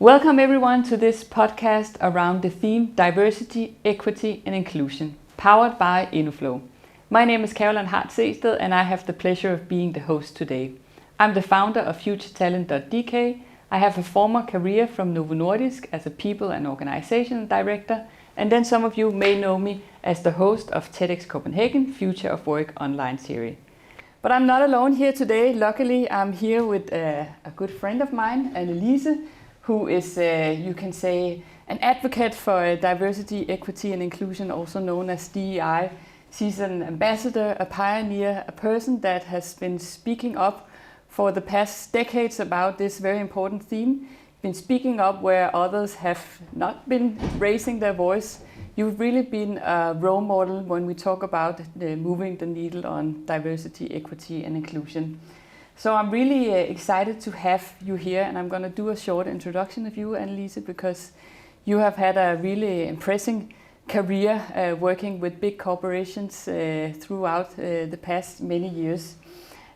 Welcome everyone to this podcast around the theme Diversity, Equity and Inclusion, powered by Innoflow. My name is Caroline Hart Sehested and I have the pleasure of being the host today. I'm the founder of FutureTalent.dk. I have a former career from Novo Nordisk as a people and organization director, and then some of you may know me as the host of TEDx Copenhagen Future of Work online series. But I'm not alone here today. Luckily, I'm here with a good friend of mine, Annelise, who is, you can say, an advocate for diversity, equity and inclusion, also known as DE&I. She's an ambassador, a pioneer, a person that has been speaking up for the past decades about this very important theme, been speaking up where others have not been raising their voice. You've really been a role model when we talk about moving the needle on diversity, equity and inclusion. So I'm really excited to have you here, and I'm going to do a short introduction of you, Annelise, because you have had a really impressive career working with big corporations throughout the past many years.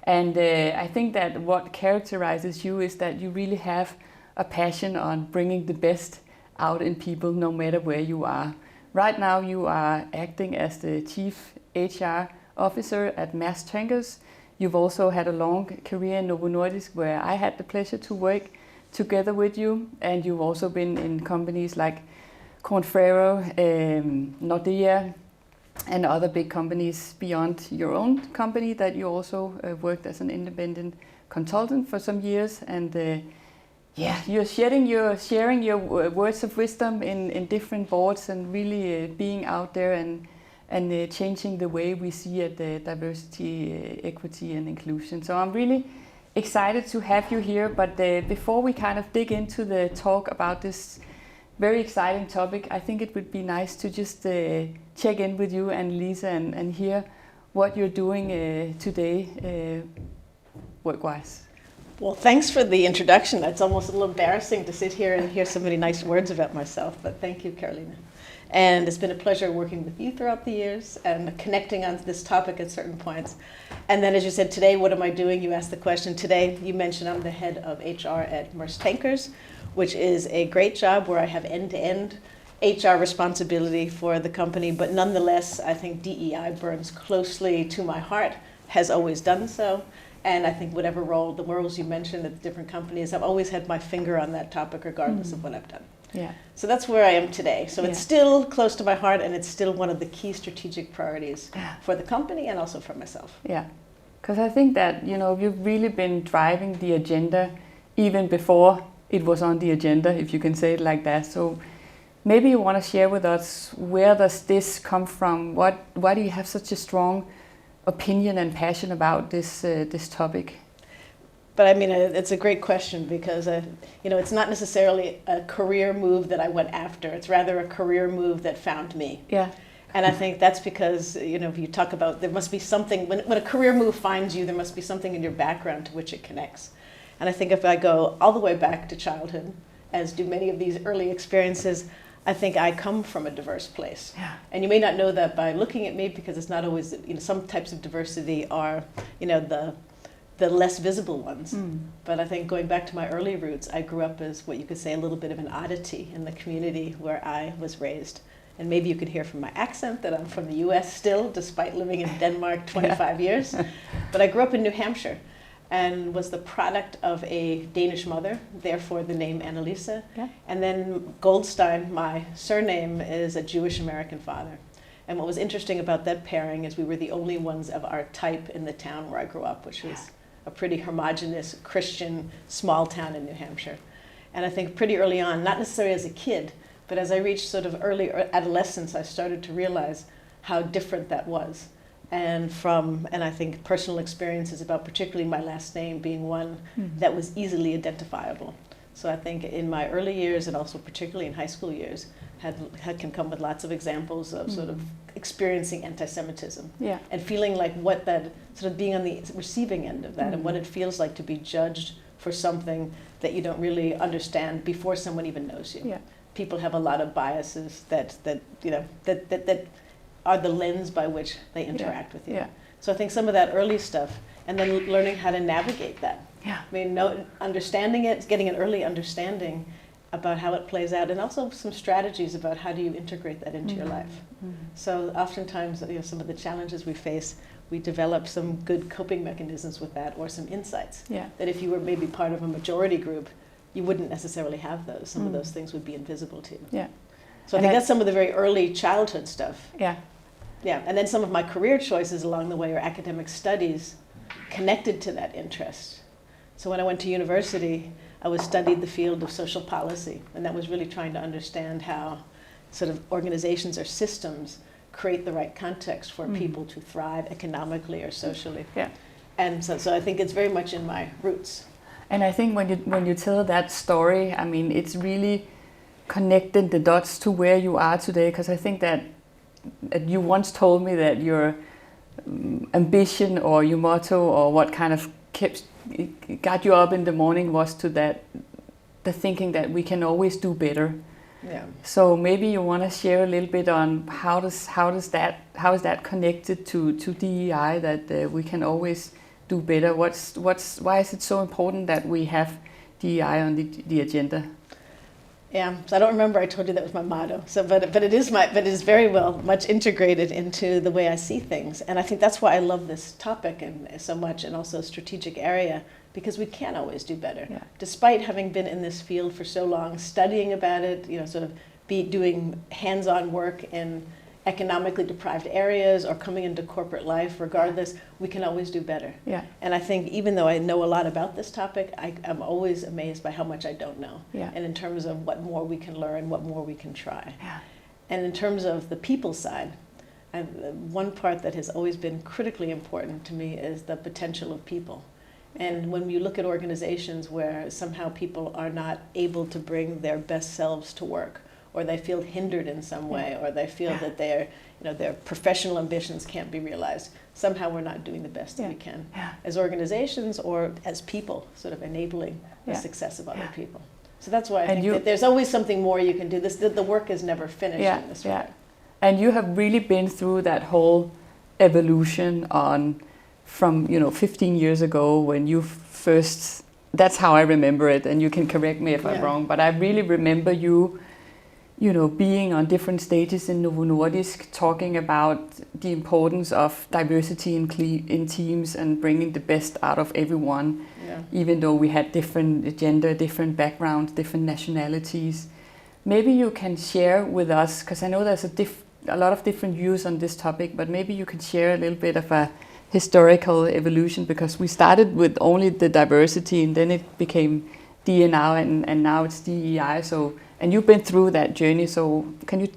And I think that what characterizes you is that you really have a passion on bringing the best out in people, no matter where you are. Right now you are acting as the Chief HR Officer at Maersk Tankers. You've also had a long career in Novo Nordisk, where I had the pleasure to work together with you. And you've also been in companies like Nordea and other big companies beyond your own company that you also worked as an independent consultant for some years. And you're sharing your words of wisdom in different boards and really being out there and changing the way we see it, diversity, equity and inclusion. So I'm really excited to have you here. But before we kind of dig into the talk about this very exciting topic, I think it would be nice to just check in with you, Annelise, and hear what you're doing today work-wise. Well, thanks for the introduction. It's almost a little embarrassing to sit here and hear so many nice words about myself, but thank you, Caroline. And it's been a pleasure working with you throughout the years and connecting on this topic at certain points. And then, as you said, today, what am I doing? You asked the question. Today, you mentioned I'm the head of HR at Maersk Tankers, which is a great job where I have end-to-end HR responsibility for the company. But nonetheless, I think DE&I burns closely to my heart, has always done so. And I think whatever role, the roles you mentioned at the different companies, I've always had my finger on that topic regardless of what I've done. Yeah. So that's where I am today. So it's still close to my heart, and it's still one of the key strategic priorities for the company and also for myself. Yeah, because I think that, you've really been driving the agenda even before it was on the agenda, if you can say it like that. So maybe you want to share with us, where does this come from? Why do you have such a strong opinion and passion about this topic? But I mean, it's a great question because, it's not necessarily a career move that I went after. It's rather a career move that found me. Yeah. And I think that's because, if you talk about, there must be something, when a career move finds you, there must be something in your background to which it connects. And I think if I go all the way back to childhood, as do many of these early experiences, I think I come from a diverse place. Yeah. And you may not know that by looking at me, because it's not always, some types of diversity are, the less visible ones. But I think going back to my early roots, I grew up as what you could say a little bit of an oddity in the community where I was raised. And maybe you could hear from my accent that I'm from the US still, despite living in Denmark 25 years. But I grew up in New Hampshire and was the product of a Danish mother, therefore the name Annelise. Yeah. And then Goldstein, my surname, is a Jewish American father. And what was interesting about that pairing is we were the only ones of our type in the town where I grew up, which was a pretty homogeneous Christian small town in New Hampshire. And I think pretty early on, not necessarily as a kid, but as I reached sort of early adolescence, I started to realize how different that was. And I think personal experiences about particularly my last name being one that was easily identifiable. So I think in my early years, and also particularly in high school years, can come with lots of examples of sort of experiencing anti-Semitism and feeling like what that, sort of being on the receiving end of that and what it feels like to be judged for something that you don't really understand before someone even knows you. Yeah. People have a lot of biases that are the lens by which they interact with you. Yeah. So I think some of that early stuff, and then learning how to navigate that. Yeah. I mean, understanding it, getting an early understanding, about how it plays out, and also some strategies about how do you integrate that into your life. So oftentimes, some of the challenges we face, we develop some good coping mechanisms with that, or some insights that if you were maybe part of a majority group, you wouldn't necessarily have those. Some of those things would be invisible to you. Yeah. So I think that's some of the very early childhood stuff. Yeah. Yeah, and then some of my career choices along the way are academic studies connected to that interest. So when I went to university, I studied the field of social policy, and that was really trying to understand how sort of organizations or systems create the right context for people to thrive economically or socially. Yeah. And so I think it's very much in my roots. And I think when you tell that story, I mean, it's really connecting the dots to where you are today, because I think that you once told me that your ambition or your motto or what kind of got you up in the morning was the thinking that we can always do better. Yeah. So maybe you want to share a little bit on how is that connected to DEI, that we can always do better? Why is it so important that we have DEI on the agenda? Yeah, so I don't remember I told you that was my motto. So, but it is very much integrated into the way I see things, and I think that's why I love this topic and so much, and also a strategic area, because we can always do better. Yeah. Despite having been in this field for so long, studying about it, sort of doing hands-on work in economically deprived areas or coming into corporate life, regardless, we can always do better. Yeah. And I think even though I know a lot about this topic, I'm always amazed by how much I don't know. Yeah. And in terms of what more we can learn, what more we can try. Yeah. And in terms of the people side, one part that has always been critically important to me is the potential of people. And when you look at organizations where somehow people are not able to bring their best selves to work, or they feel hindered in some way, or they feel that their professional ambitions can't be realized, somehow we're not doing the best that we can as organizations or as people, sort of enabling the success of other people. So that's why I think that there's always something more you can do. The work is never finished in this way. And you have really been through that whole evolution from 15 years ago when you first, that's how I remember it, and you can correct me if I'm wrong, but I really remember you being on different stages in Novo Nordisk, talking about the importance of diversity in teams and bringing the best out of everyone, even though we had different gender, different backgrounds, different nationalities. Maybe you can share with us, because I know there's a lot of different views on this topic, but maybe you can share a little bit of a historical evolution, because we started with only the diversity and then it became D&I and now it's DEI. And you've been through that journey, so can you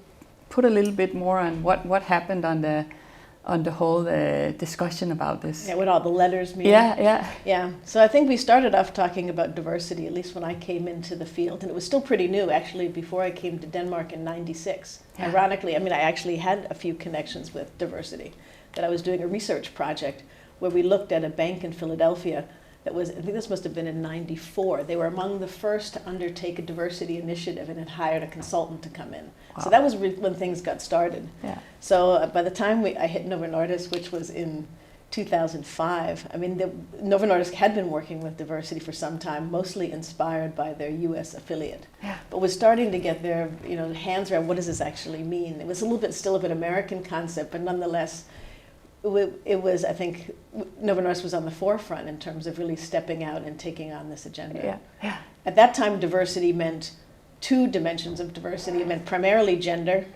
put a little bit more on what happened on the whole discussion about this? Yeah, what all the letters mean. Yeah. So I think we started off talking about diversity, at least when I came into the field, and it was still pretty new actually before I came to Denmark in '96. Yeah. Ironically, I actually had a few connections with diversity, that I was doing a research project where we looked at a bank in Philadelphia that was, I think this must have been in '94. They were among the first to undertake a diversity initiative and had hired a consultant to come in. Wow. So that was when things got started. Yeah. So by the time I hit Novo Nordisk, which was in 2005, Novo Nordisk had been working with diversity for some time, mostly inspired by their US affiliate. Yeah. But was starting to get their hands around what does this actually mean. It was a little bit still of an American concept, but nonetheless, it was, I think, Novo Nordisk was on the forefront in terms of really stepping out and taking on this agenda. Yeah. Yeah. At that time, diversity meant two dimensions of diversity. It meant primarily gender,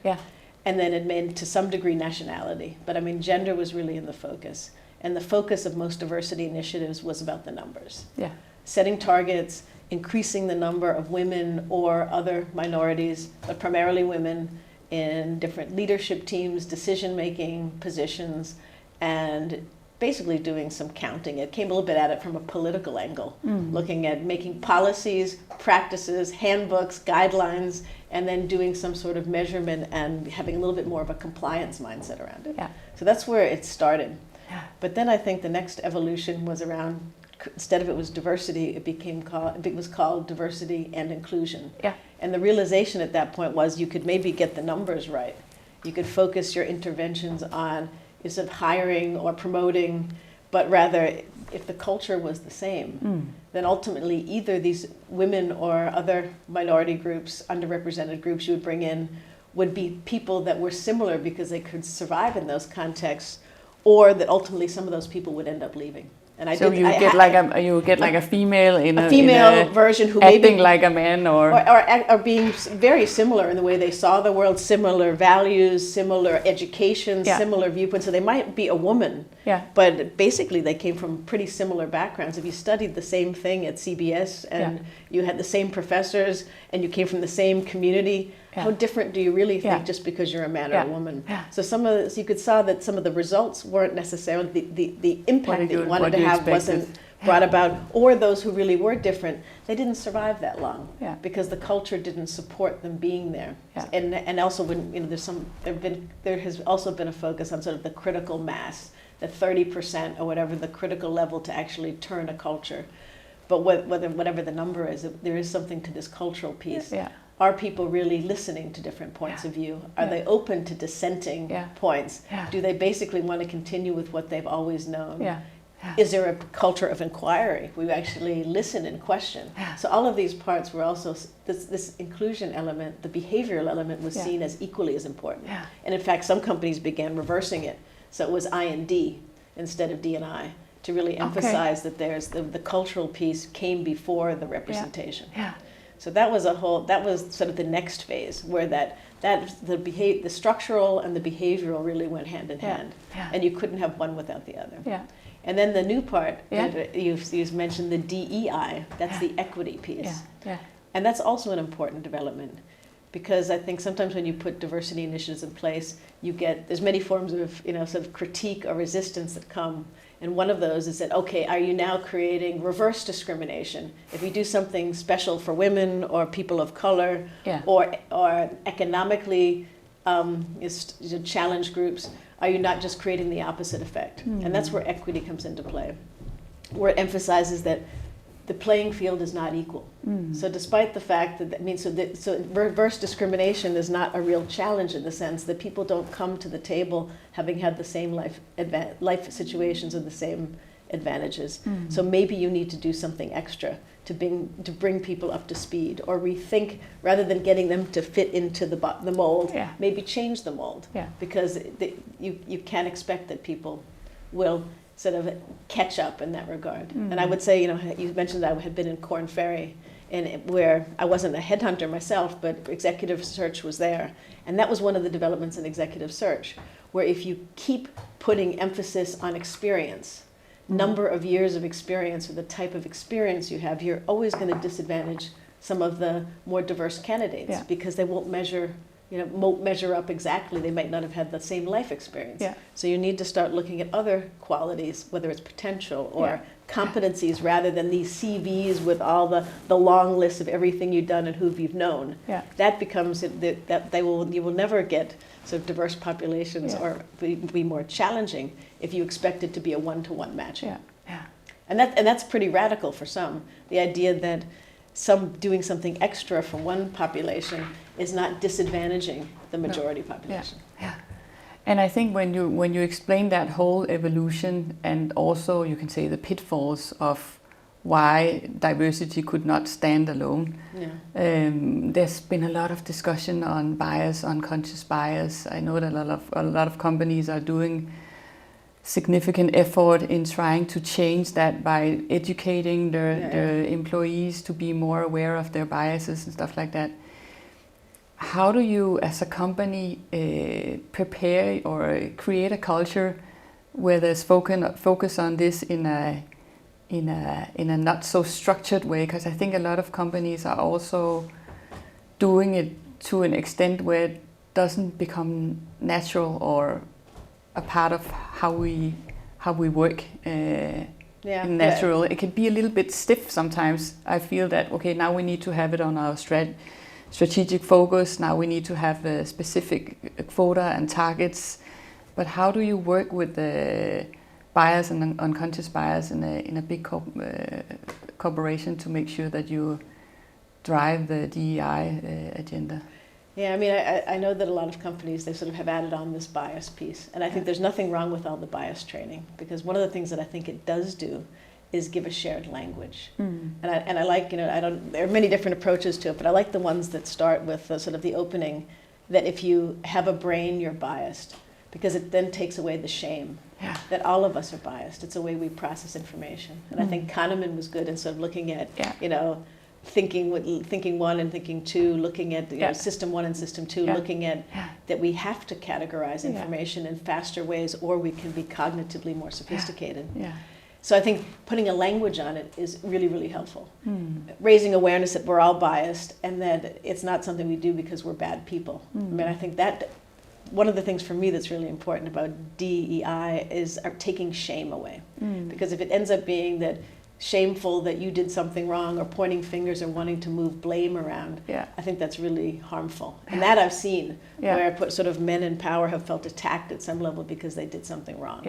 and then it meant to some degree nationality. But gender was really in the focus. And the focus of most diversity initiatives was about the numbers. Yeah. Setting targets, increasing the number of women or other minorities, but primarily women, in different leadership teams, decision-making positions, and basically doing some counting. It came a little bit at it from a political angle, looking at making policies, practices, handbooks, guidelines, and then doing some sort of measurement and having a little bit more of a compliance mindset around it. Yeah. So that's where it started. Yeah. But then I think the next evolution was around, instead of it was diversity, it was called diversity and inclusion. Yeah. And the realization at that point was you could maybe get the numbers right. You could focus your interventions on instead of hiring or promoting, but rather if the culture was the same, then ultimately either these women or other minority groups, underrepresented groups you would bring in, would be people that were similar because they could survive in those contexts, or that ultimately some of those people would end up leaving. And you get like a female in a female version who acting maybe like a man, or being very similar in the way they saw the world, similar values, similar education, similar viewpoints. So they might be a woman, but basically they came from pretty similar backgrounds. If you studied the same thing at CBS and you had the same professors and you came from the same community, how different do you really think just because you're a man or a woman? So you could saw that some of the results weren't necessarily the impact that you wanted to have wasn't brought about, or those who really were different, they didn't survive that long because the culture didn't support them being there. And also when there has also been a focus on sort of the critical mass, the 30% or whatever the critical level to actually turn a culture. But whatever the number is, there is something to this cultural piece. Are people really listening to different points of view? Are they open to dissenting points? Do they basically want to continue with what they've always known? Is there a culture of inquiry? We actually listen and question. So all of these parts were also, this inclusion element, the behavioral element was seen as equally as important. And in fact, some companies began reversing it. So it was I and D instead of D&I, to really emphasize that there's the cultural piece came before the representation. So that was sort of the next phase where the structural and the behavioral really went hand in hand, and you couldn't have one without the other. And then the new part, you've mentioned the DEI, that's the equity piece. And that's also an important development, because I think sometimes when you put diversity initiatives in place, there's many forms of sort of critique or resistance that come. And one of those is that, okay, are you now creating reverse discrimination? If you do something special for women or people of color or economically challenged groups, are you not just creating the opposite effect? And that's where equity comes into play, where it emphasizes that the playing field is not equal. So despite the fact so reverse discrimination is not a real challenge in the sense that people don't come to the table having had the same life situations or the same advantages. So maybe you need to do something extra to bring people up to speed, or rethink, rather than getting them to fit into the mold, maybe change the mold, because you can't expect that people will sort of catch up in that regard. And I would say, you mentioned that I had been in Korn Ferry, where I wasn't a headhunter myself, but executive search was there. And that was one of the developments in executive search, where if you keep putting emphasis on experience, number of years of experience or the type of experience you have, you're always going to disadvantage some of the more diverse candidates because they won't measure up exactly. They might not have had the same life experience. So you need to start looking at other qualities, whether it's potential or competencies, rather than these CVs with all the long list of everything you've done and who you've known. That becomes you will never get sort of diverse populations or be more challenging if you expect it to be a one-to-one matching. And that's pretty radical for some. The idea that doing something extra for one population is not disadvantaging the majority population. And I think when you explain that whole evolution, and also you can say the pitfalls of why diversity could not stand alone, there's been a lot of discussion on bias, unconscious bias. I know that a lot of companies are doing significant effort in trying to change that by educating their employees to be more aware of their biases and stuff like that. How do you, as a company, prepare or create a culture where there's focus on this in a not so structured way? Because I think a lot of companies are also doing it to an extent where it doesn't become natural or a part of how we work natural. It can be a little bit stiff sometimes. I feel that, okay, now we need to have it on our strategic focus. Now we need to have a specific quota and targets. But how do you work with the bias and unconscious bias in a big corporation to make sure that you drive the DEI agenda? Yeah, I mean, I know that a lot of companies, they sort of have added on this bias piece. And I think there's nothing wrong with all the bias training, because one of the things that I think it does do is give a shared language. And I like, there are many different approaches to it, but I like the ones that start with the, sort of the opening that if you have a brain, you're biased, because it then takes away the shame that all of us are biased. It's a way we process information. And I think Kahneman was good in sort of looking at, thinking one and thinking two, looking at system one and system two, looking at that we have to categorize information in faster ways, or we can be cognitively more sophisticated. So I think putting a language on it is really, really helpful. Raising awareness that we're all biased and that it's not something we do because we're bad people. I mean, I think that one of the things for me that's really important about DE&I is taking shame away. Because if it ends up being that shameful that you did something wrong, or pointing fingers or wanting to move blame around, I think that's really harmful. And that I've seen where sort of men in power have felt attacked at some level because they did something wrong.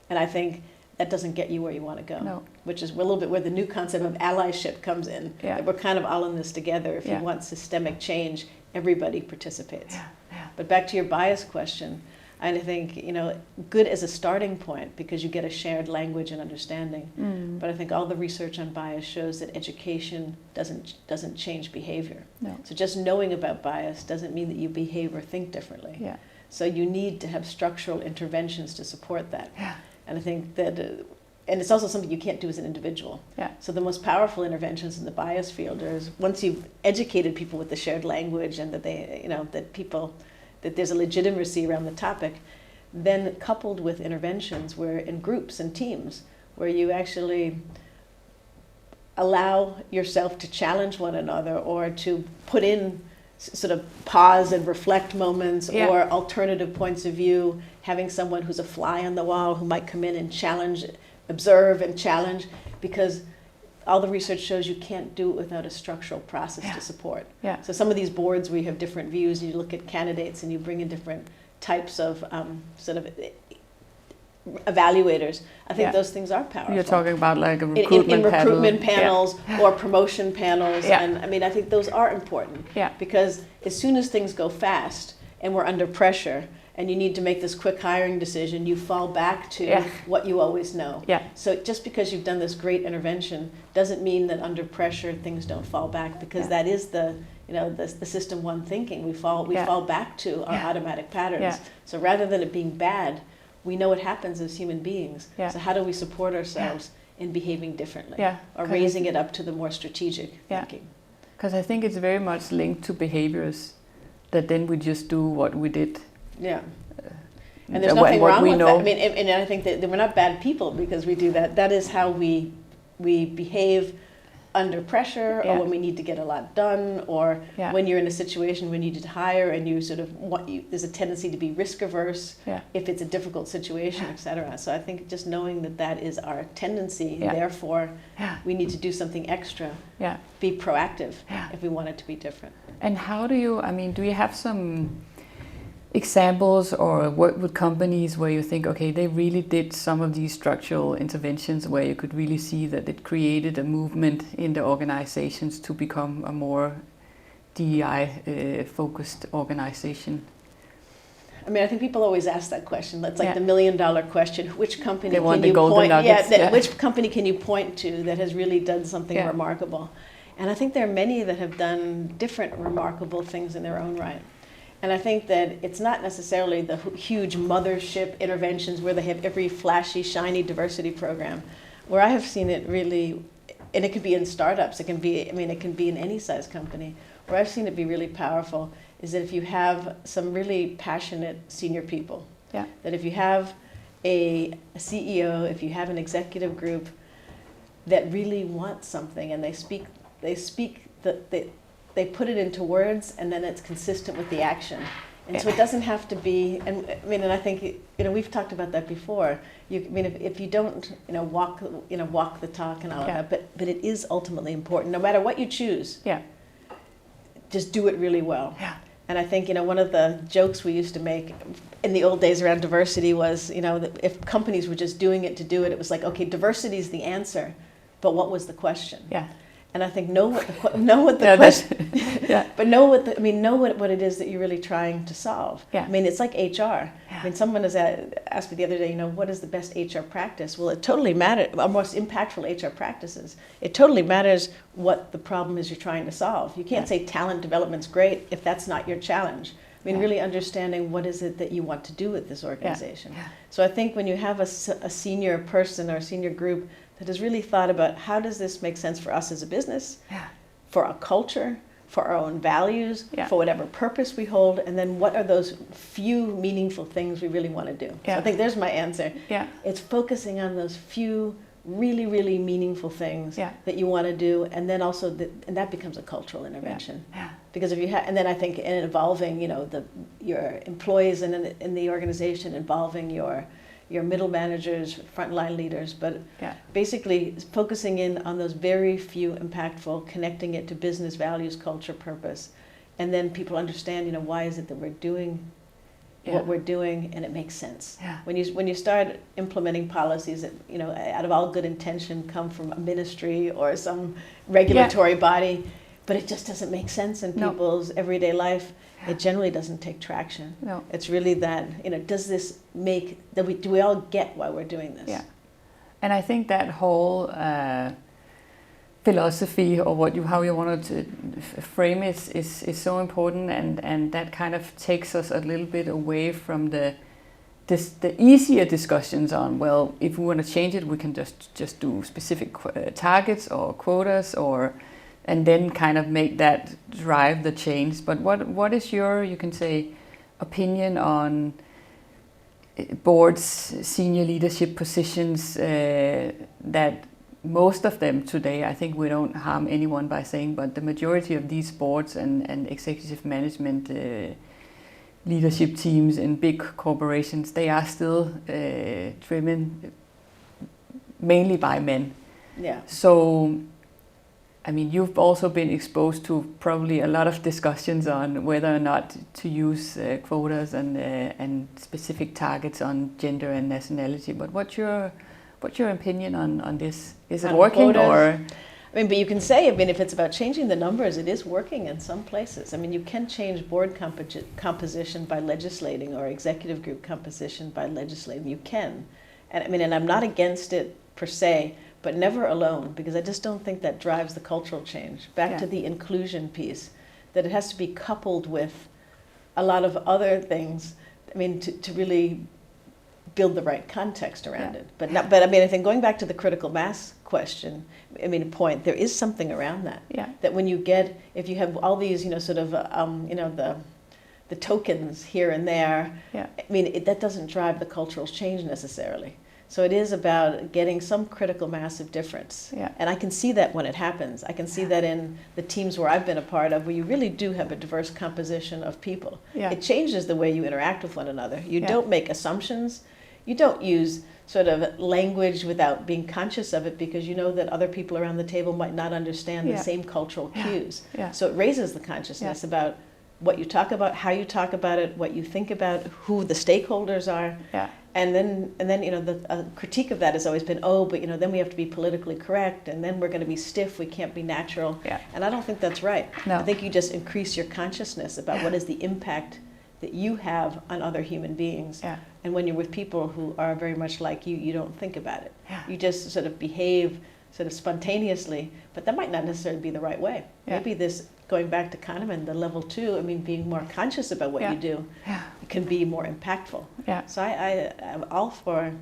And I think that doesn't get you where you want to go, which is a little bit where the new concept of allyship comes in. That we're kind of all in this together. If you want systemic change, everybody participates. But back to your bias question, I think, good as a starting point, because you get a shared language and understanding. But I think all the research on bias shows that education doesn't change behavior. So just knowing about bias doesn't mean that you behave or think differently. So you need to have structural interventions to support that. And I think that, and it's also something you can't do as an individual. So the most powerful interventions in the bias field is once you've educated people with the shared language and that they, that there's a legitimacy around the topic, then coupled with interventions where in groups and teams where you actually allow yourself to challenge one another, or to put in sort of pause and reflect moments, or alternative points of view, having someone who's a fly on the wall who might come in and challenge, observe and challenge, because all the research shows you can't do it without a structural process to support. So some of these boards where you have different views, you look at candidates and you bring in different types of sort of evaluators. I think those things are powerful. You're talking about like a recruitment in recruitment panels or promotion panels. And I mean, I think those are important because as soon as things go fast and we're under pressure, and you need to make this quick hiring decision, you fall back to what you always know. So just because you've done this great intervention doesn't mean that under pressure things don't fall back, because that is the system one thinking. We fall back to our automatic patterns. So rather than it being bad, we know what happens as human beings. So how do we support ourselves in behaving differently, or raising it up to the more strategic thinking? Because I think it's very much linked to behaviors that then we just do what we did. And there's nothing wrong with that. I mean, and I think that we're not bad people because we do that. That is how we behave under pressure, or when we need to get a lot done, or when you're in a situation when you need to hire and you sort of there's a tendency to be risk averse if it's a difficult situation, etc. So I think just knowing that that is our tendency, therefore we need to do something extra, be proactive if we want it to be different. And how do you have some examples or work with companies where you think, okay, they really did some of these structural interventions where you could really see that it created a movement in the organizations to become a more DEI focused organization? I mean, I think people always ask that question. That's like the $1 million question. Which company can you point? Which company can you point to that has really done something remarkable? And I think there are many that have done different remarkable things in their own right. And I think that it's not necessarily the huge mothership interventions where they have every flashy, shiny diversity program. Where I have seen it really, and it could be in startups, it can be in any size company. Where I've seen it be really powerful is that if you have some really passionate senior people, that if you have a CEO, if you have an executive group that really wants something and they put it into words, and then it's consistent with the action. And so it doesn't have to be, and I think, we've talked about that before. If you don't, walk the talk and all of that, but it is ultimately important, no matter what you choose. Just do it really well. And I think, one of the jokes we used to make in the old days around diversity was, that if companies were just doing it to do it, it was like, okay, diversity is the answer, but what was the question? And I think know what the question, yeah. but know what it is that you're really trying to solve. Yeah. I mean, it's like HR. Yeah. I mean, someone has asked me the other day, what is the best HR practice? Well, it totally matters. Our most impactful HR practices. It totally matters what the problem is you're trying to solve. You can't say talent development's great if that's not your challenge. I mean, really understanding what is it that you want to do with this organization. Yeah. So I think when you have a senior person or a senior group that has really thought about how does this make sense for us as a business, for our culture, for our own values, for whatever purpose we hold, and then what are those few meaningful things we really want to do. So I think there's my answer. Yeah. It's focusing on those few really, really meaningful things that you want to do, and then also and that becomes a cultural intervention. Yeah. Because if you and then I think in involving, your employees in the organization, involving your middle managers, frontline leaders, but basically focusing in on those very few impactful, connecting it to business values, culture, purpose, and then people understand, why is it that we're doing what we're doing, and it makes sense. Yeah. When you start implementing policies that, out of all good intention come from a ministry or some regulatory body, but it just doesn't make sense in people's everyday life, it generally doesn't take traction. No. It's really that, does this do we all get why we're doing this? Yeah. And I think that whole philosophy, or how you wanted to frame it, is so important, and that kind of takes us a little bit away from the easier discussions on, well, if we want to change it, we can just do specific targets or quotas, and then kind of make that drive the change. But what is your, you can say, opinion on boards, senior leadership positions, that most of them today, I think we don't harm anyone by saying, but the majority of these boards and executive management leadership teams in big corporations, they are still driven mainly by men. Yeah. So, I mean, you've also been exposed to probably a lot of discussions on whether or not to use quotas and specific targets on gender and nationality. But what's your opinion on this? Is it working quotas? Or? But you can say, if it's about changing the numbers, it is working in some places. You can change board composition by legislating, or executive group composition by legislating. You can. And I'm not against it per se, but never alone, because I just don't think that drives the cultural change. Back to the inclusion piece, that it has to be coupled with a lot of other things, to really build the right context around it. But I think going back to the critical mass question, point, there is something around that. Yeah. That if you have all these, the tokens here and there, that doesn't drive the cultural change necessarily. So it is about getting some critical mass of difference. Yeah. And I can see that when it happens. I can see that in the teams where I've been a part of, where you really do have a diverse composition of people. Yeah. It changes the way you interact with one another. You don't make assumptions. You don't use sort of language without being conscious of it, because you know that other people around the table might not understand the same cultural cues. Yeah. So it raises the consciousness about what you talk about, how you talk about it, what you think about, who the stakeholders are. Yeah. And then the critique of that has always been, but then we have to be politically correct, and then we're going to be stiff, we can't be natural. Yeah. And I don't think that's right. No. I think you just increase your consciousness about what is the impact that you have on other human beings. Yeah. And when you're with people who are very much like you, you don't think about it. Yeah. You just sort of behave sort of spontaneously, but that might not necessarily be the right way. Yeah. Maybe this, going back to Kahneman, the level 2, being more conscious about what you do can be more impactful. Yeah. So I'm all for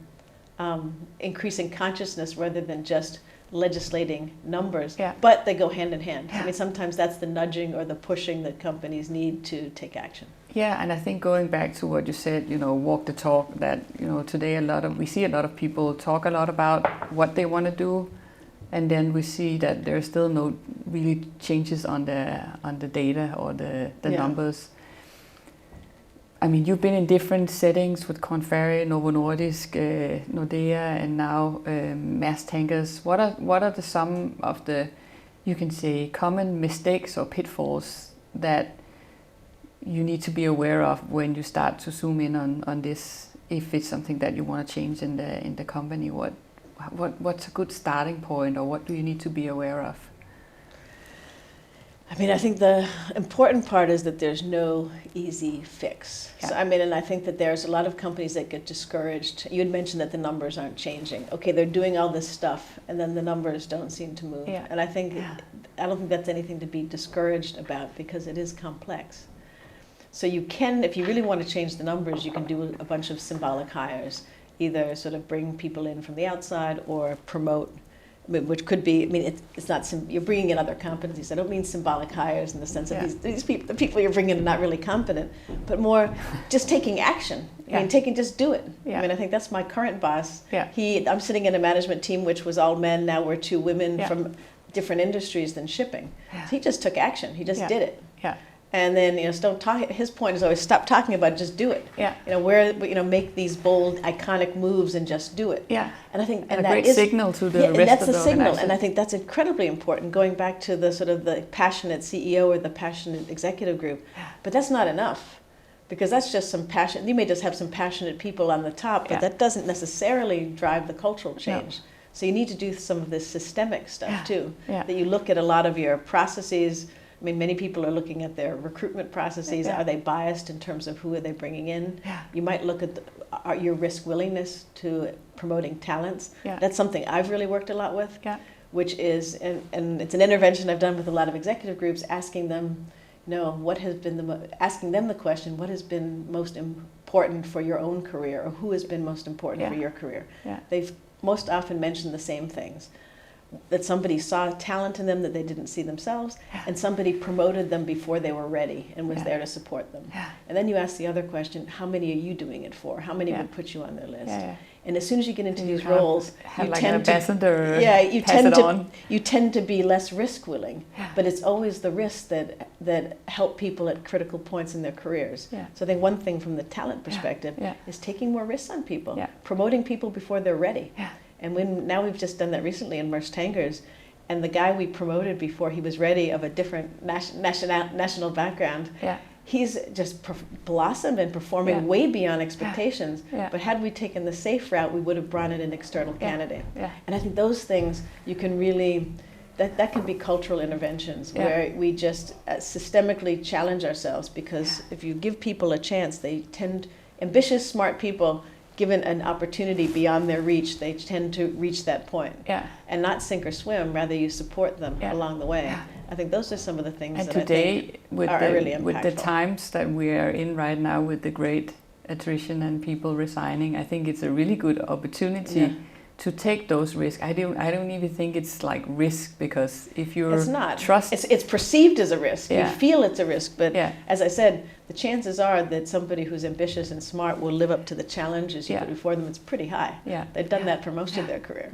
increasing consciousness rather than just legislating numbers, but they go hand in hand. Yeah. Sometimes that's the nudging or the pushing that companies need to take action. Yeah, and I think going back to what you said, walk the talk, that, today we see a lot of people talk a lot about what they want to do, and then we see that there's still no really changes on the data or the numbers. You've been in different settings with Korn Ferry, Novo Nordisk, Nordea, and now Maersk Tankers. What are some of the, you can say, common mistakes or pitfalls that you need to be aware of when you start to zoom in on this, if it's something that you want to change in the company? What's a good starting point, or what do you need to be aware of? I mean, I think the important part is that there's no easy fix. Yeah. So, I mean, and I think that there's a lot of companies that get discouraged. You had mentioned that the numbers aren't changing. Okay, they're doing all this stuff, and then the numbers don't seem to move. Yeah. And I don't think that's anything to be discouraged about, because it is complex. So you can, if you really want to change the numbers, you can do a bunch of symbolic hires, either sort of bring people in from the outside or promote. Which could be, I mean, it's not, you're bringing in other competencies. I don't mean symbolic hires in the sense of these people, the people you're bringing in are not really competent, but more just taking action. I mean, just do it. I mean, I think that's my current boss. I'm sitting in a management team which was all men. Now we're 2 women from different industries than shipping. So he just took action. He just did it. And then, don't talk. His point is always stop talking about it, just do it. Make these bold, iconic moves and just do it. And I think and a great signal to the rest of the that's a signal, organization. and I think that's incredibly important. Going back to the sort of the passionate CEO or the passionate executive group, but that's not enough, because that's just some passion. You may just have some passionate people on the top, but that doesn't necessarily drive the cultural change. So you need to do some of this systemic stuff too. That you look at a lot of your processes. I mean, many people are looking at their recruitment processes. Are they biased in terms of who are they bringing in? You might look at your risk willingness to promoting talents. That's something I've really worked a lot with, which is, and it's an intervention I've done with a lot of executive groups, asking them, what has been asking them the question, what has been most important for your own career, or who has been most important for your career? They've most often mentioned the same things. That somebody saw talent in them that they didn't see themselves, and somebody promoted them before they were ready and was there to support them. And then you ask the other question, how many are you doing it for? How many would put you on their list? And as soon as you get into these roles, you like tend an ambassador, you tend to be less risk willing, but it's always the risks that help people at critical points in their careers. So I think one thing from the talent perspective is taking more risks on people, promoting people before they're ready. And now we've just done that recently in Maersk Tankers, and the guy we promoted before he was ready, of a different national background, he's just blossomed and performing way beyond expectations. But had we taken the safe route, we would have brought in an external candidate. And I think those things you can really, that can be cultural interventions where we just systemically challenge ourselves, because if you give people a chance, ambitious, smart people, given an opportunity beyond their reach, they tend to reach that point. And not sink or swim, rather you support them along the way. I think those are some of the things that today, I think are really impactful. With the times that we are in right now, with the great attrition and people resigning, I think it's a really good opportunity to take those risks. I don't even think it's like risk, because if you're it's perceived as a risk. You feel it's a risk, but as I said, the chances are that somebody who's ambitious and smart will live up to the challenges you put before them. It's pretty high. They've done that for most of their career.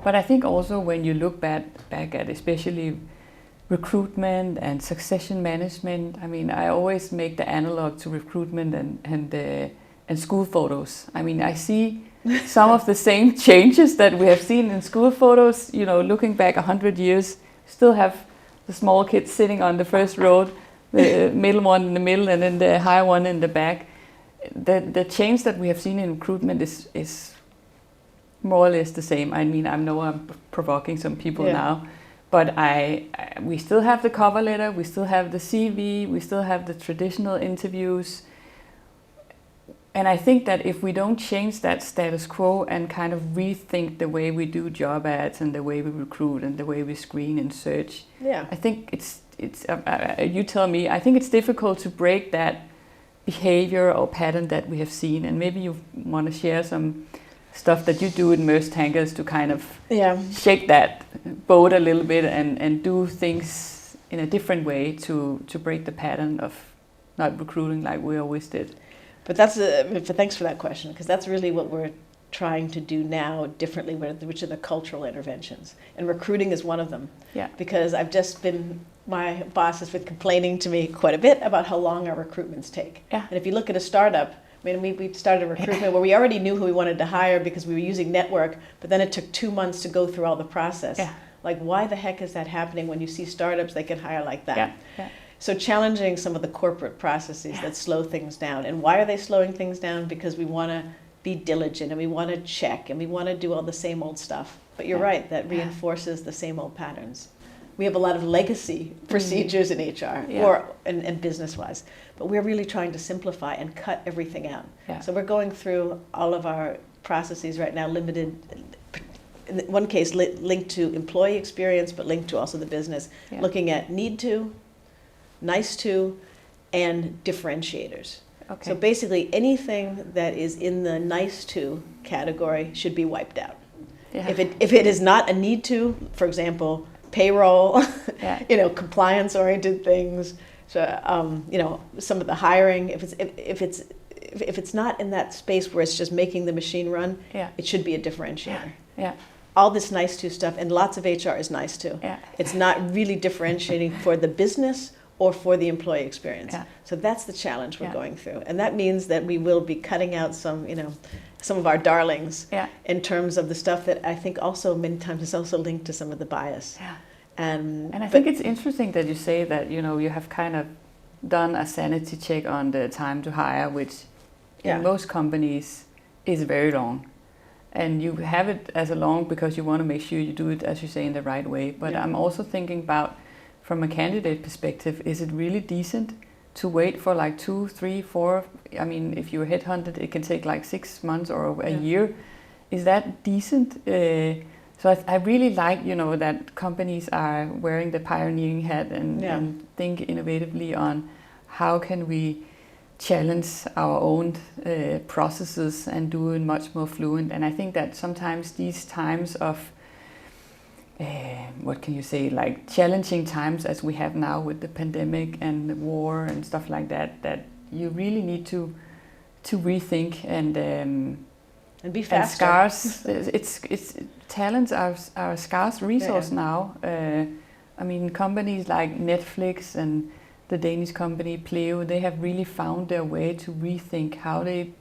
But I think also when you look back at especially recruitment and succession management, I mean, I always make the analog to recruitment and school photos. I mean, I see some of the same changes that we have seen in school photos. Looking back 100 years, still have the small kids sitting on the first row, the middle one in the middle, and then the higher one in the back. The change that we have seen in recruitment is more or less the same. I mean, I know I'm provoking some people now, but we still have the cover letter, we still have the CV, we still have the traditional interviews. And I think that if we don't change that status quo and kind of rethink the way we do job ads and the way we recruit and the way we screen and search, I think it's you tell me, I think it's difficult to break that behavior or pattern that we have seen. And maybe you want to share some stuff that you do in Maersk Tankers to kind of shake that boat a little bit and do things in a different way to break the pattern of not recruiting like we always did. But thanks for that question, because that's really what we're trying to do now differently, which are the cultural interventions. And recruiting is one of them. Because my boss has been complaining to me quite a bit about how long our recruitments take. And if you look at a startup, I mean, we started a recruitment where we already knew who we wanted to hire because we were using Network, but then it took 2 months to go through all the process. Like, why the heck is that happening when you see startups they can hire like that? So challenging some of the corporate processes that slow things down. And why are they slowing things down? Because we want to be diligent and we want to check and we want to do all the same old stuff. But you're right, that reinforces the same old patterns. we have a lot of legacy procedures in HR and business-wise. But we're really trying to simplify and cut everything out. Yeah. So we're going through all of our processes right now, limited, in one case linked to employee experience, but linked to also the business, looking at need to, nice to, and differentiators. Okay. So basically anything that is in the nice to category should be wiped out. Yeah. If it is not a need to, for example, payroll, compliance oriented things, so some of the hiring, if it's not in that space where it's just making the machine run, it should be a differentiator. Yeah. All this nice to stuff, and lots of HR is nice to. Yeah. It's not really differentiating for the business or for the employee experience. Yeah. So that's the challenge we're going through. And that means that we will be cutting out some of our darlings in terms of the stuff that I think also many times is also linked to some of the bias. Yeah. And I think it's interesting that you say that, you have kind of done a sanity check on the time to hire, which in most companies is very long. And you have it as a long because you want to make sure you do it, as you say, in the right way. But I'm also thinking about, from a candidate perspective, is it really decent to wait for like 2, 3, 4? I mean, if you're headhunted, it can take like 6 months or a year. Is that decent? So I really like, that companies are wearing the pioneering hat and think innovatively on how can we challenge our own processes and do it much more fluent. And I think that sometimes these times of like challenging times as we have now with the pandemic and the war and stuff like that, that you really need to rethink and be faster. And scarce. Talents are a scarce resource now. I mean, companies like Netflix and the Danish company 𝙿𝙬𝙬𝙧𝙨𝙞𝙬, they have really found their way to rethink how they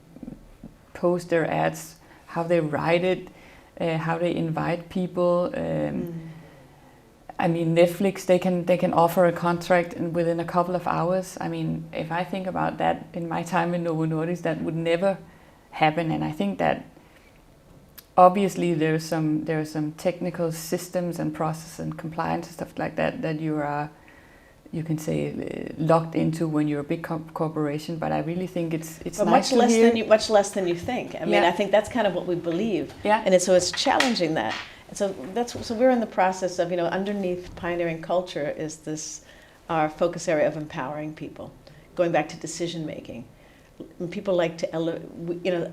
post their ads, how they write it, how they invite people. I mean, Netflix, they can offer a contract within a couple of hours. I mean, if I think about that in my time in Novo Nordisk, that would never happen. And I think that obviously there are some technical systems and process and compliance and stuff like that you can say locked into when you're a big corporation. But I really think it's nice to hear. Much less than you think. I mean, I think that's kind of what we believe. Yeah. And so it's challenging that. And so we're in the process of, underneath pioneering culture is our focus area of empowering people, going back to decision making. People like to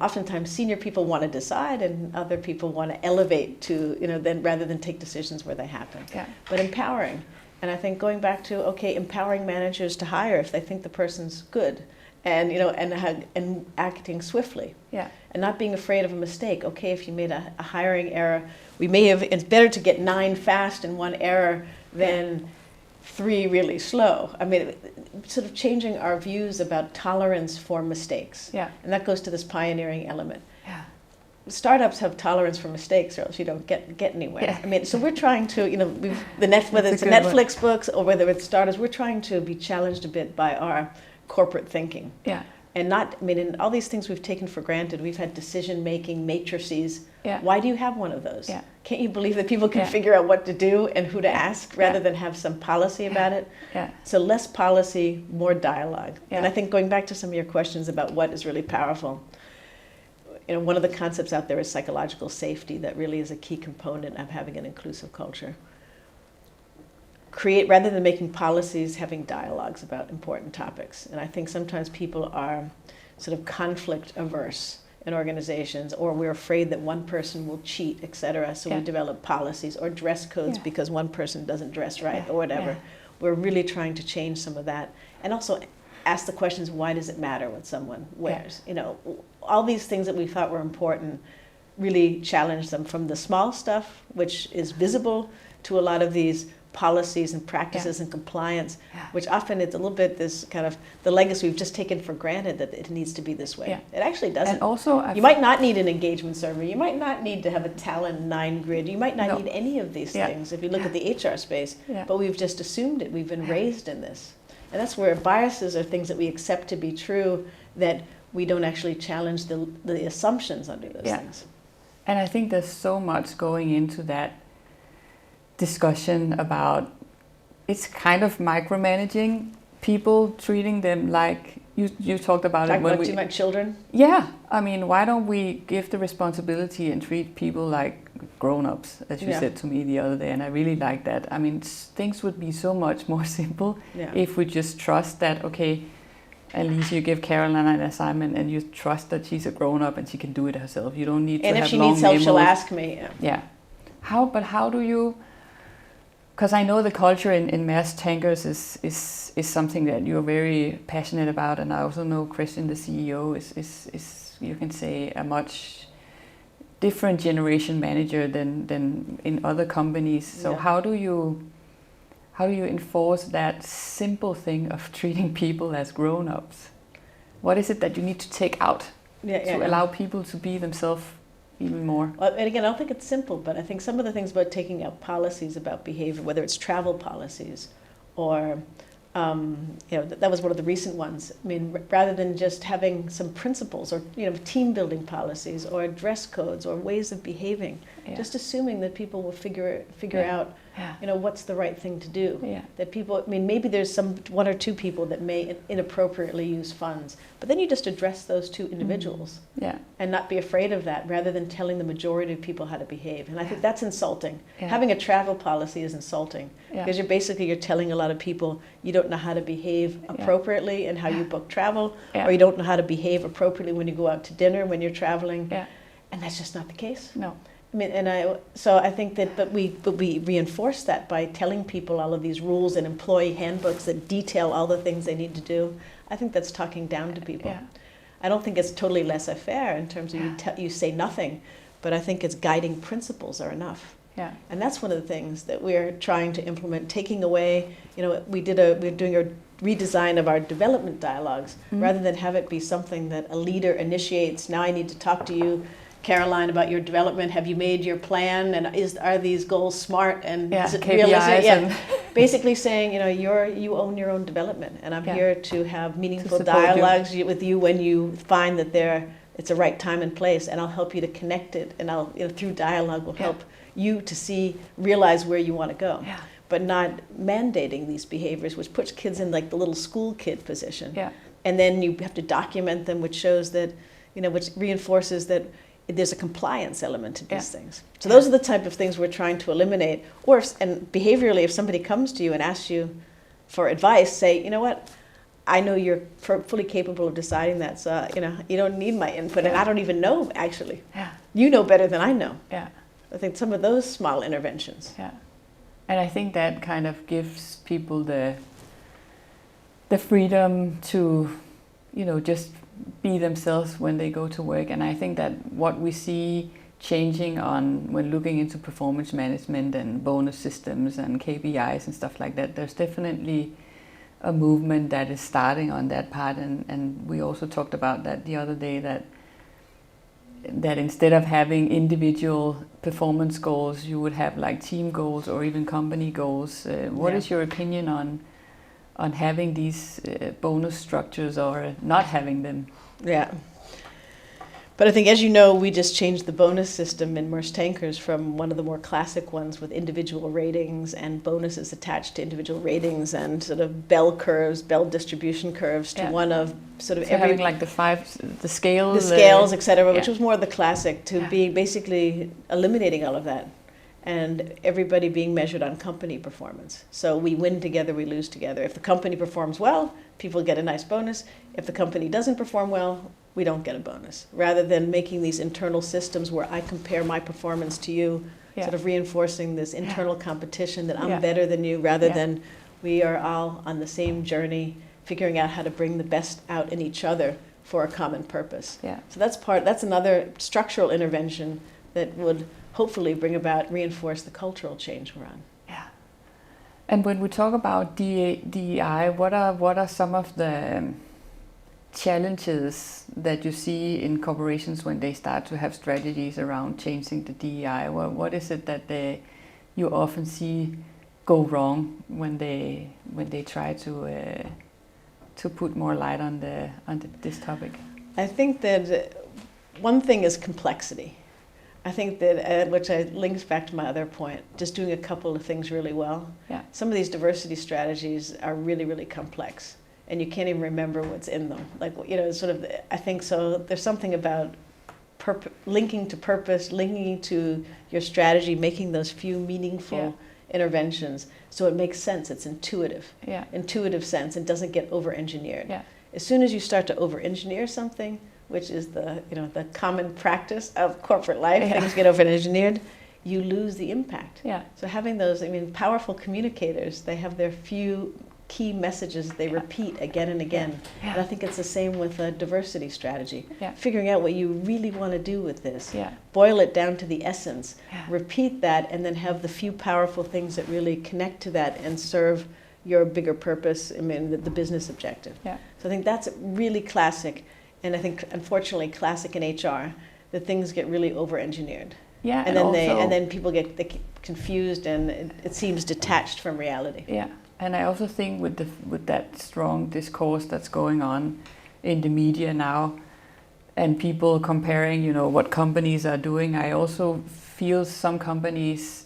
oftentimes senior people want to decide, and other people want to elevate to, then rather than take decisions where they happen. Yeah. But empowering. And I think going back to, empowering managers to hire if they think the person's good, and and acting swiftly. Yeah. And not being afraid of a mistake. Okay, if you made a hiring error, it's better to get 9 fast and 1 error than 3 really slow. I mean, sort of changing our views about tolerance for mistakes. Yeah. And that goes to this pioneering element. Yeah. Startups have tolerance for mistakes, or else you don't get anywhere. Yeah. I mean, so we're trying to, whether it's Netflix books or whether it's startups, we're trying to be challenged a bit by our corporate thinking. Yeah. And in all these things we've taken for granted, we've had decision-making matrices. Yeah. Why do you have one of those? Yeah. Can't you believe that people can figure out what to do and who to ask rather than have some policy about it? Yeah. So less policy, more dialogue. Yeah. And I think going back to some of your questions about what is really powerful, one of the concepts out there is psychological safety that really is a key component of having an inclusive culture. Rather than making policies, having dialogues about important topics. And I think sometimes people are sort of conflict averse in organizations, or we're afraid that one person will cheat, etc. So we develop policies or dress codes because one person doesn't dress right or whatever. Yeah. We're really trying to change some of that. And also ask the questions, why does it matter what someone wears? Yeah. All these things that we thought were important, really challenge them from the small stuff, which is visible, to a lot of these policies and practices and compliance, which often it's a little bit this kind of the legacy we've just taken for granted that it needs to be this way. Yeah. It actually doesn't. And also, you might not need an engagement survey. You might not need to have a talent 9 grid. You might not need any of these things if you look at the HR space. Yeah. But we've just assumed it. We've been raised in this. And that's where biases are things that we accept to be true, that we don't actually challenge the assumptions under those things. And I think there's so much going into that discussion about it's kind of micromanaging people, treating them like you talked about it when we like children. Yeah, I mean, why don't we give the responsibility and treat people like grown-ups, as you said to me the other day, and I really like that. I mean, things would be so much more simple if we just trust that, okay, Annelise, you give Caroline an assignment and you trust that she's a grown-up and she can do it herself. You don't need to have long And if she needs help, she'll ask me. Yeah. How do you... Because I know the culture in Maersk Tankers is something that you're very passionate about, and I also know Christian, the CEO, is you can say a much different generation manager than in other companies. So how do you enforce that simple thing of treating people as grown-ups? What is it that you need to take out to allow people to be themselves even more? Well, and again, I don't think it's simple, but I think some of the things about taking out policies about behavior, whether it's travel policies or, that was one of the recent ones. I mean, rather than just having some principles or, team building policies or dress codes or ways of behaving, just assuming that people will figure out, what's the right thing to do. Yeah. That people, I mean, maybe there's one or two people that may inappropriately use funds, but then you just address those two individuals and not be afraid of that, rather than telling the majority of people how to behave. And I think that's insulting. Yeah. Having a travel policy is insulting because you're telling a lot of people you don't know how to behave appropriately and how you book travel, or you don't know how to behave appropriately when you go out to dinner when you're traveling. Yeah. And that's just not the case. No. I mean, so I think that, but we reinforce that by telling people all of these rules and employee handbooks that detail all the things they need to do. I think that's talking down to people. Yeah. I don't think it's totally laissez-faire in terms of you say nothing, but I think it's guiding principles are enough. Yeah. And that's one of the things that we're trying to implement, taking away, we're doing a redesign of our development dialogues, rather than have it be something that a leader initiates. Now I need to talk to you, Caroline, about your development. Have you made your plan? And are these goals smart? And is it realistic? Yeah. Basically saying, you own your own development, and I'm here to have meaningful dialogues with you when you find that it's a right time and place, and I'll help you to connect it, and I'll through dialogue will help you to realize where you want to go. Yeah. But not mandating these behaviors, which puts kids in like the little school kid position. Yeah. And then you have to document them, which shows that, which reinforces that there's a compliance element to these things. So those are the type of things we're trying to eliminate. And behaviorally, if somebody comes to you and asks you for advice, say, you know what, I know you're fully capable of deciding that, so you don't need my input, and I don't even know, actually. Yeah. You know better than I know. Yeah. I think some of those small interventions. Yeah. And I think that kind of gives people the freedom to, just be themselves when they go to work. And I think that what we see changing when looking into performance management and bonus systems and KPIs and stuff like that, there's definitely a movement that is starting on that part. And we also talked about that the other day, that instead of having individual performance goals, you would have like team goals or even company goals. What is your opinion on having these bonus structures or not having them? Yeah. But I think, as you know, we just changed the bonus system in Maersk Tankers from one of the more classic ones with individual ratings and bonuses attached to individual ratings and sort of bell distribution curves to one of sort of having like the scales, etc., which was more the classic, to be basically eliminating all of that and everybody being measured on company performance. So we win together, we lose together. If the company performs well, people get a nice bonus. If the company doesn't perform well, we don't get a bonus. Rather than making these internal systems where I compare my performance to you, sort of reinforcing this internal competition that I'm better than you, rather than we are all on the same journey, figuring out how to bring the best out in each other for a common purpose. Yeah. So that's another structural intervention that would hopefully reinforce the cultural change we're on. Yeah. And when we talk about DE&I, what are some of the challenges that you see in corporations when they start to have strategies around changing the DE&I? What is it that you often see go wrong when they try to put more light on this topic? I think that one thing is complexity. I think that, which links back to my other point, just doing a couple of things really well. Yeah. Some of these diversity strategies are really, really complex, and you can't even remember what's in them. Like, sort of, I think so. There's something about linking to purpose, linking to your strategy, making those few meaningful interventions, so it makes sense. It's intuitive, intuitive sense, and doesn't get over-engineered. Yeah. As soon as you start to over-engineer something, which is the common practice of corporate life, things get over-engineered, you lose the impact. Yeah. So having those, powerful communicators, they have their few key messages they repeat again and again. Yeah. And I think it's the same with a diversity strategy. Yeah. Figuring out what you really want to do with this. Yeah. Boil it down to the essence. Yeah. Repeat that, and then have the few powerful things that really connect to that and serve your bigger purpose, the business objective. Yeah. So I think that's really classic. And I think, unfortunately, classic in HR, that things get really over-engineered. Yeah, and then people get confused, and it seems detached from reality. Yeah, and I also think with that strong discourse that's going on in the media now, and people comparing, what companies are doing, I also feel some companies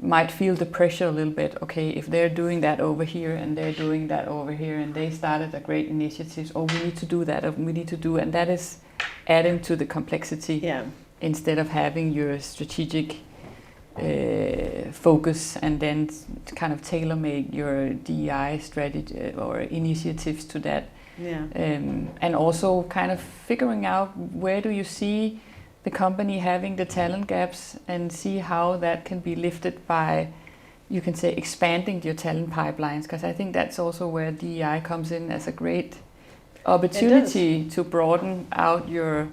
might feel the pressure a little bit. Okay, if they're doing that over here and they're doing that over here, and they started a great initiative, we need to do that, or we need to do, and that is adding to the complexity. Yeah. Instead of having your strategic focus and then kind of tailor-make your DEI strategy or initiatives to that. Yeah. And also kind of figuring out where do you see the company having the talent gaps, and see how that can be lifted by, you can say, expanding your talent pipelines, because I think that's also where DEI comes in as a great opportunity to broaden out your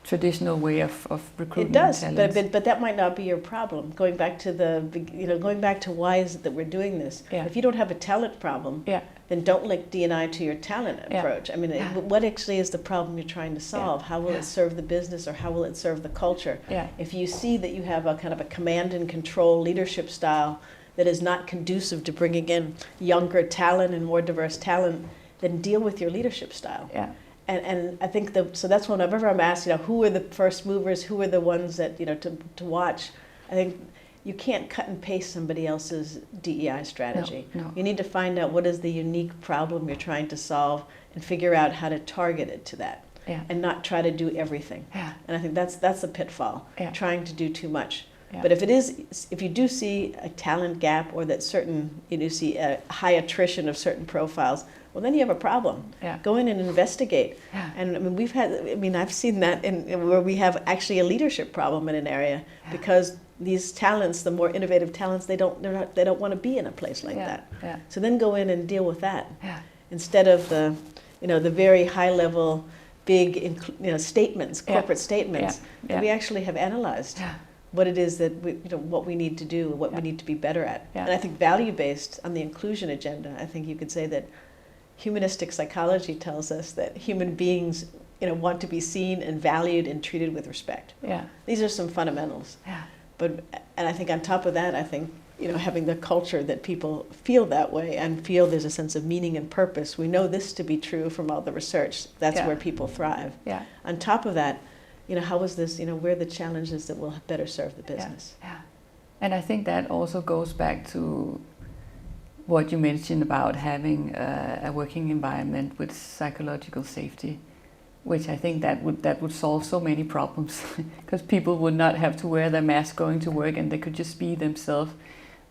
traditional way of recruiting talent. It does, but that might not be your problem. Going back to going back to why is it that we're doing this? Yeah. If you don't have a talent problem, then don't link D&I to your talent approach. What actually is the problem you're trying to solve? How will it serve the business, or how will it serve the culture? Yeah. If you see that you have a kind of a command and control leadership style that is not conducive to bringing in younger talent and more diverse talent, then deal with your leadership style. Yeah. And I think so that's whenever I'm asked, who are the first movers, who are the ones that, to watch, I think you can't cut and paste somebody else's DEI strategy. No. You need to find out what is the unique problem you're trying to solve, and figure out how to target it to that. Yeah. And not try to do everything. Yeah. And I think that's a pitfall, trying to do too much. Yeah. But if you do see a talent gap, or that you see a high attrition of certain profiles, well, then you have a problem. Yeah. Go in and investigate. Yeah. And I've seen that where we have actually a leadership problem in an area, because these talents, the more innovative talents, they don't want to be in a place like that. Yeah. So then go in and deal with that, instead of the very high level, big statements, corporate statements that we actually have analyzed. Yeah. What it is that what we need to do, what we need to be better at. Yeah. And I think value-based on the inclusion agenda, I think you could say that humanistic psychology tells us that human beings want to be seen and valued and treated with respect. Yeah. These are some fundamentals. Yeah. And I think on top of that, I think having the culture that people feel that way and feel there's a sense of meaning and purpose. We know this to be true from all the research. That's where people thrive. Yeah. On top of that, how is this, where are the challenges that will better serve the business? Yeah. And I think that also goes back to what you mentioned about having a working environment with psychological safety, which I think that would solve so many problems, because people would not have to wear their mask going to work, and they could just be themselves.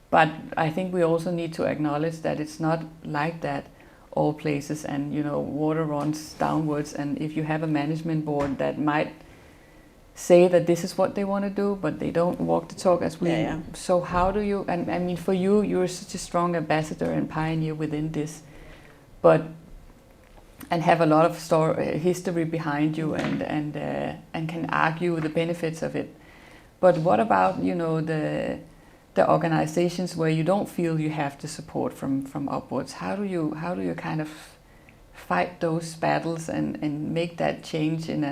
But I think we also need to acknowledge that it's not like that all places, and water runs downwards, and if you have a management board that might say that this is what they want to do, but they don't walk the talk as we. Yeah. So how do you? And for you, you're such a strong ambassador and pioneer within this, and have a lot of history behind you, and can argue the benefits of it. But what about the organizations where you don't feel you have the support from upwards? How do you kind of fight those battles and make that change in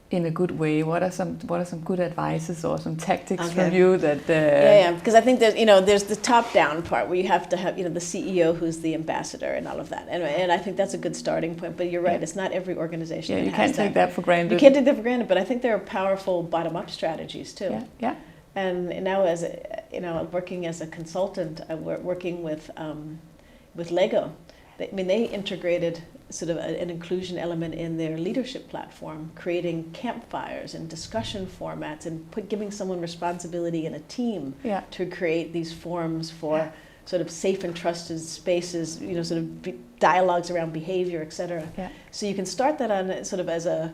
in a good way? What are some good advices or some tactics from you that? Because I think there's the top-down part where you have to have the CEO who's the ambassador and all of that, and I think that's a good starting point. But you're right, it's not every organization. Yeah, you can't take that for granted. You can't take that for granted, but I think there are powerful bottom-up strategies too. Yeah. And now, as working as a consultant, I'm working with Lego. They integrated sort of an inclusion element in their leadership platform, creating campfires and discussion formats and giving someone responsibility in a team to create these forums for sort of safe and trusted spaces, sort of dialogues around behavior, etc. So you can start that on sort of as a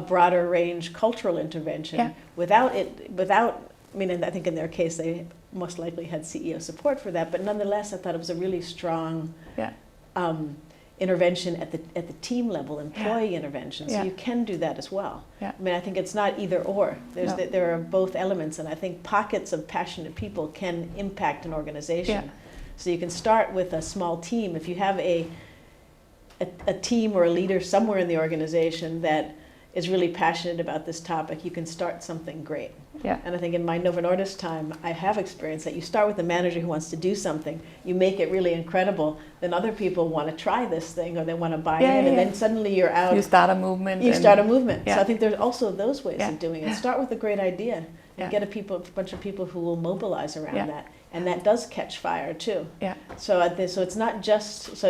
broader range cultural intervention without, I think in their case they most likely had CEO support for that, but nonetheless I thought it was a really strong intervention at the team level, employee intervention. So you can do that as well. I think it's not either or. There are both elements, and I think pockets of passionate people can impact an organization. So you can start with a small team. If you have a team or a leader somewhere in the organization that is really passionate about this topic, you can start something great. And I think in my Novo Nordisk time, I have experienced that you start with a manager who wants to do something, you make it really incredible, then other people want to try this thing or they want to buy in, and then suddenly you're out. You start a movement. So I think there's also those ways of doing it. Start with a great idea and get a bunch of people who will mobilize around that. And that does catch fire too. So it's not just,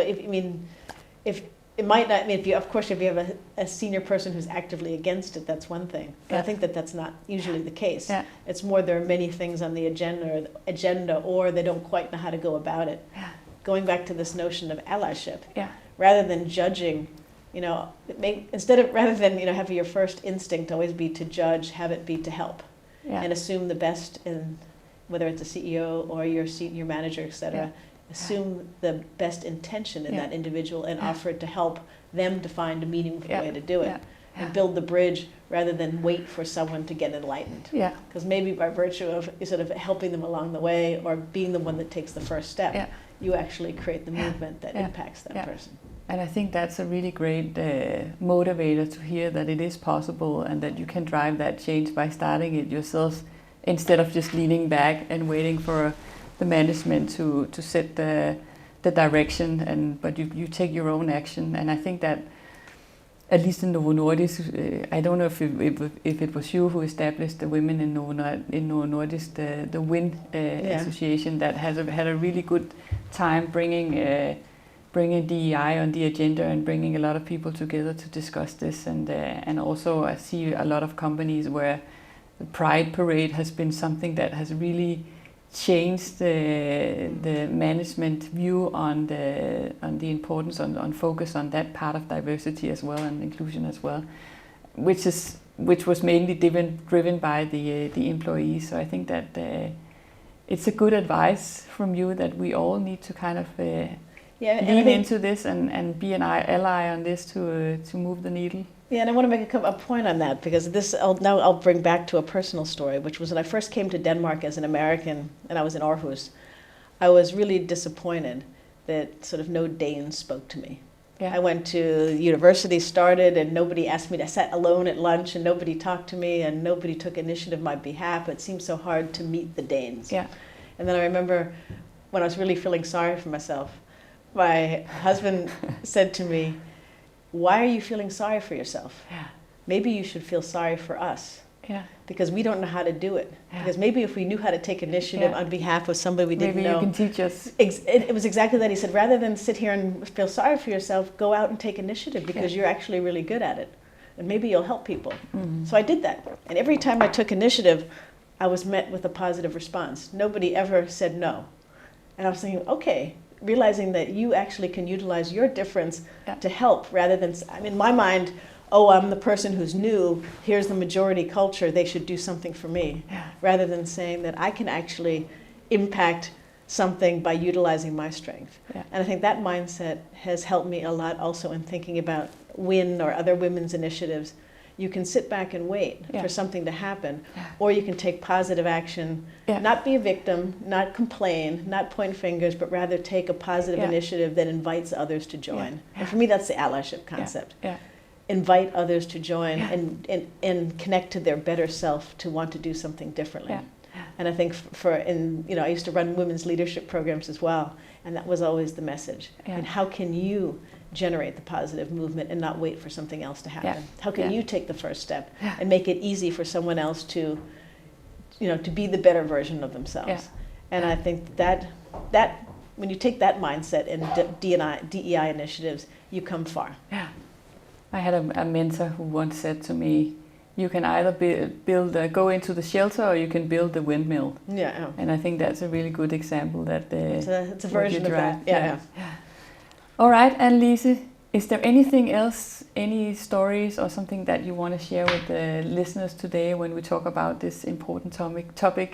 it might not. If you have a senior person who's actively against it, that's one thing. But I think that's not usually the case. It's more there are many things on the agenda, or they don't quite know how to go about it. Going back to this notion of allyship, rather than judging, rather than having your first instinct always be to judge, have it be to help, and assume the best in whether it's a CEO or your senior manager, etc. Assume the best intention in that individual and offer to help them to find a meaningful way to do it and build the bridge rather than wait for someone to get enlightened. Because maybe by virtue of sort of helping them along the way or being the one that takes the first step, you actually create the movement that impacts that person. And I think that's a really great motivator to hear that it is possible and that you can drive that change by starting it yourself instead of just leaning back and waiting for the management to set the direction, but you take your own action. And I think that at least in Novo Nordisk, I don't know if it was you who established the women in Novo Nordisk, the WIN association that had a really good time bringing DEI on the agenda and bringing a lot of people together to discuss this. And also I see a lot of companies where the Pride Parade has been something that has really changed the management view on the importance on focus on that part of diversity as well and inclusion as well, which was mainly driven by the employees. So I think that it's a good advice from you that we all need to kind of lean into this and be an ally on this to move the needle. And I want to make a point on that, because I'll bring back to a personal story, which was when I first came to Denmark as an American and I was in Aarhus. I was really disappointed that sort of no Danes spoke to me. I went to university, started, and nobody asked me. I sat alone at lunch and nobody talked to me and nobody took initiative on my behalf. It seemed so hard to meet the Danes. And then I remember when I was really feeling sorry for myself, my husband said to me, "Why are you feeling sorry for yourself? Maybe you should feel sorry for us. Because we don't know how to do it. Because maybe if we knew how to take initiative on behalf of somebody we didn't know." Maybe you can teach us. It was exactly that. He said, rather than sit here and feel sorry for yourself, go out and take initiative because you're actually really good at it. And maybe you'll help people. So I did that. And every time I took initiative, I was met with a positive response. Nobody ever said no. And I was thinking, okay, realizing that you actually can utilize your difference to help rather than, in my mind, I'm the person who's new, here's the majority culture, they should do something for me. Rather than saying that I can actually impact something by utilizing my strength. And I think that mindset has helped me a lot also in thinking about WIN or other women's initiatives. You can sit back and wait for something to happen, or you can take positive action, not be a victim, not complain, not point fingers, but rather take a positive initiative that invites others to join. And for me, that's the allyship concept. invite others to join and connect to their better self to want to do something differently. Yeah. And I think I used to run women's leadership programs as well, and that was always the message. Yeah. And how can you generate the positive movement and not wait for something else to happen? Yeah. How can Yeah. you take the first step Yeah. and make it easy for someone else to be the better version of themselves? Yeah. And I think that when you take that mindset in DE&I initiatives, you come far. Yeah. I had a mentor who once said to me, you can either go into the shelter or you can build the windmill. Yeah. And I think that's a really good example that it's a version of that. Yeah. All right, Annelise, is there anything else, any stories or something that you want to share with the listeners today when we talk about this important topic?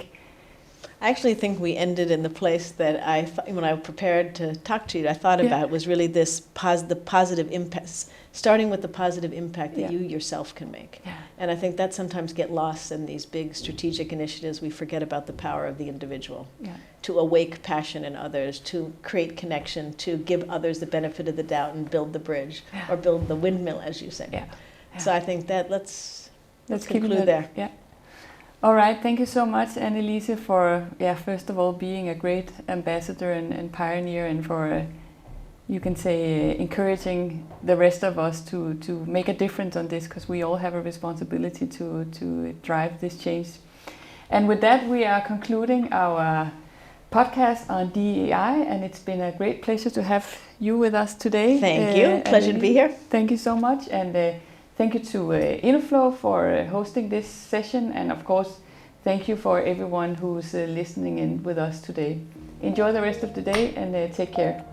I actually think we ended in the place that when I prepared to talk to you, I thought about was really the positive impact, starting with the positive impact that you yourself can make. Yeah. And I think that sometimes get lost in these big strategic initiatives. We forget about the power of the individual, to awake passion in others, to create connection, to give others the benefit of the doubt and build the bridge or build the windmill, as you say. Yeah. Yeah. So I think that let's keep conclude there. Yeah. All right, thank you so much, Annelise, for first of all being a great ambassador and pioneer, and for you can say encouraging the rest of us to make a difference on this, because we all have a responsibility to drive this change. And with that, we are concluding our podcast on DE&I, and it's been a great pleasure to have you with us today. Thank you. Pleasure to be here. Thank you so much, and thank you to Innoflow for hosting this session, and of course, thank you for everyone who's listening in with us today. Enjoy the rest of the day and take care.